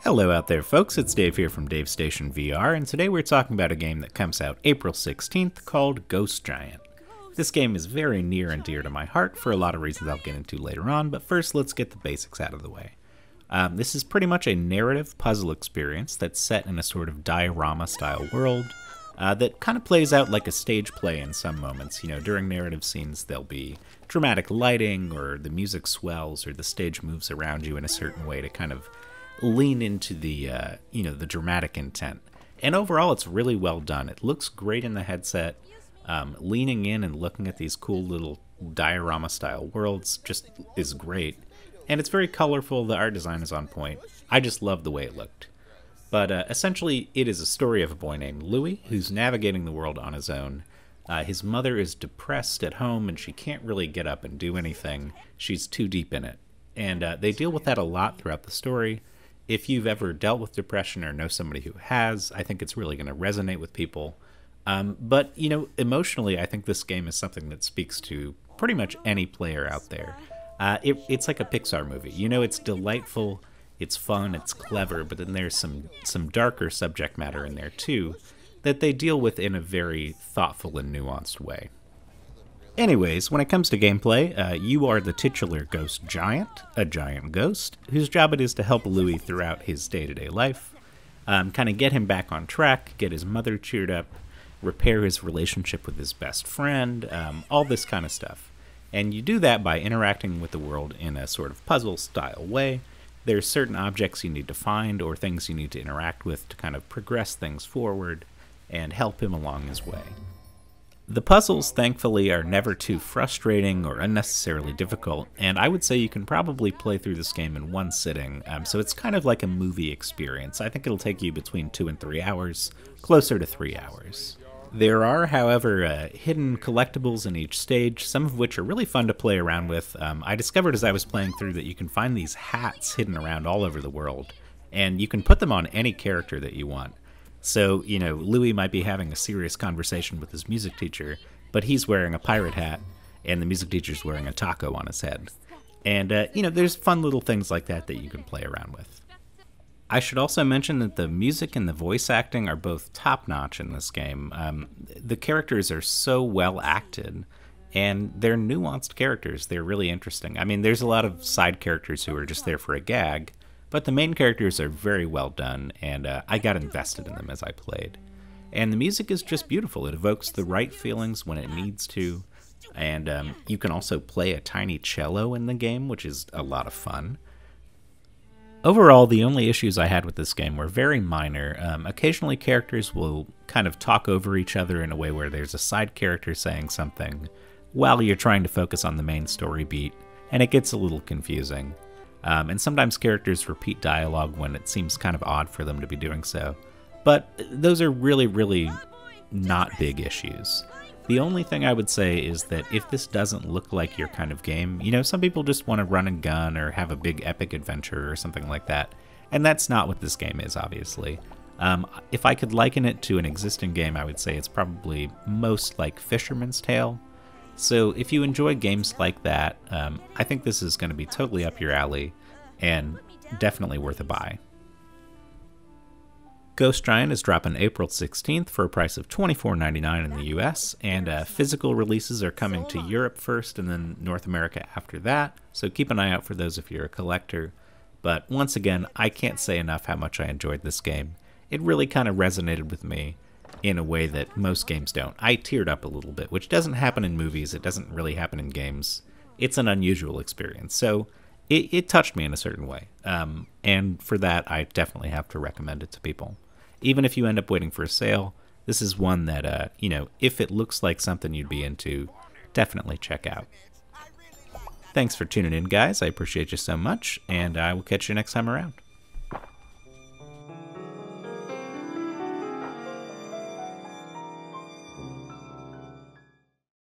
Hello out there folks, it's Dave here from Davestation VR, and today we're talking about a game that comes out April 16th called Ghost Giant. This game is very near and dear to my heart for a lot of reasons I'll get into later on, but first let's get the basics out of the way. This is pretty much a narrative puzzle experience that's set in a sort of diorama style world that kind of plays out like a stage play in some moments. You know, during narrative scenes there'll be dramatic lighting, or the music swells, or the stage moves around you in a certain way to kind of lean into the the dramatic intent. And overall it's really well done. It looks great in the headset. Leaning in and looking at these cool little diorama style worlds just is great. And it's very colorful. The art design is on point. I just love the way it looked. But essentially it is a story of a boy named Louis who's navigating the world on his own. His mother is depressed at home and she can't really get up and do anything. She's too deep in it. And they deal with that a lot throughout the story. If you've ever dealt with depression or know somebody who has, I think it's really going to resonate with people. But, you know, emotionally, I think this game is something that speaks to pretty much any player out there. It's like a Pixar movie. You know, it's delightful, it's fun, it's clever, but then there's some darker subject matter in there too that they deal with in a very thoughtful and nuanced way. Anyways, when it comes to gameplay, you are the titular Ghost Giant, a giant ghost, whose job it is to help Louis throughout his day-to-day life, kind of get him back on track, get his mother cheered up, repair his relationship with his best friend, all this kind of stuff. And you do that by interacting with the world in a sort of puzzle-style way. There's certain objects you need to find or things you need to interact with to kind of progress things forward and help him along his way. The puzzles, thankfully, are never too frustrating or unnecessarily difficult, and I would say you can probably play through this game in one sitting, so it's kind of like a movie experience. I think it'll take you between 2 and 3 hours, closer to 3 hours. There are, however, hidden collectibles in each stage, some of which are really fun to play around with. I discovered as I was playing through that you can find these hats hidden around all over the world, and you can put them on any character that you want. So, you know, Louis might be having a serious conversation with his music teacher, but he's wearing a pirate hat, and the music teacher's wearing a taco on his head. And, you know, there's fun little things like that that you can play around with. I should also mention that the music and the voice acting are both top-notch in this game. The characters are so well acted, and they're nuanced characters. They're really interesting. I mean, there's a lot of side characters who are just there for a gag, but the main characters are very well done, and I got invested in them as I played. And the music is just beautiful. It evokes the right feelings when it needs to, and you can also play a tiny cello in the game, which is a lot of fun. Overall, the only issues I had with this game were very minor. Occasionally characters will kind of talk over each other in a way where there's a side character saying something while you're trying to focus on the main story beat, and it gets a little confusing. And sometimes characters repeat dialogue when it seems kind of odd for them to be doing so. But those are really, really not big issues. The only thing I would say is that if this doesn't look like your kind of game, you know, some people just want to run and gun or have a big epic adventure or something like that. And that's not what this game is, obviously. If I could liken it to an existing game, I would say it's probably most like Fisherman's Tale. So if you enjoy games like that, I think this is going to be totally up your alley and definitely worth a buy. Ghost Giant is dropping April 16th for a price of $24.99 in the US, and physical releases are coming to Europe first and then North America after that, so keep an eye out for those if you're a collector. But once again, I can't say enough how much I enjoyed this game. It really kind of resonated with me in a way that most games don't. I teared up a little bit, which doesn't happen in movies, it doesn't really happen in games. It's an unusual experience, so it touched me in a certain way. And for that, I definitely have to recommend it to people. Even if you end up waiting for a sale, this is one that, you know, if it looks like something you'd be into, definitely check out. Thanks for tuning in, guys. I appreciate you so much, and I will catch you next time around.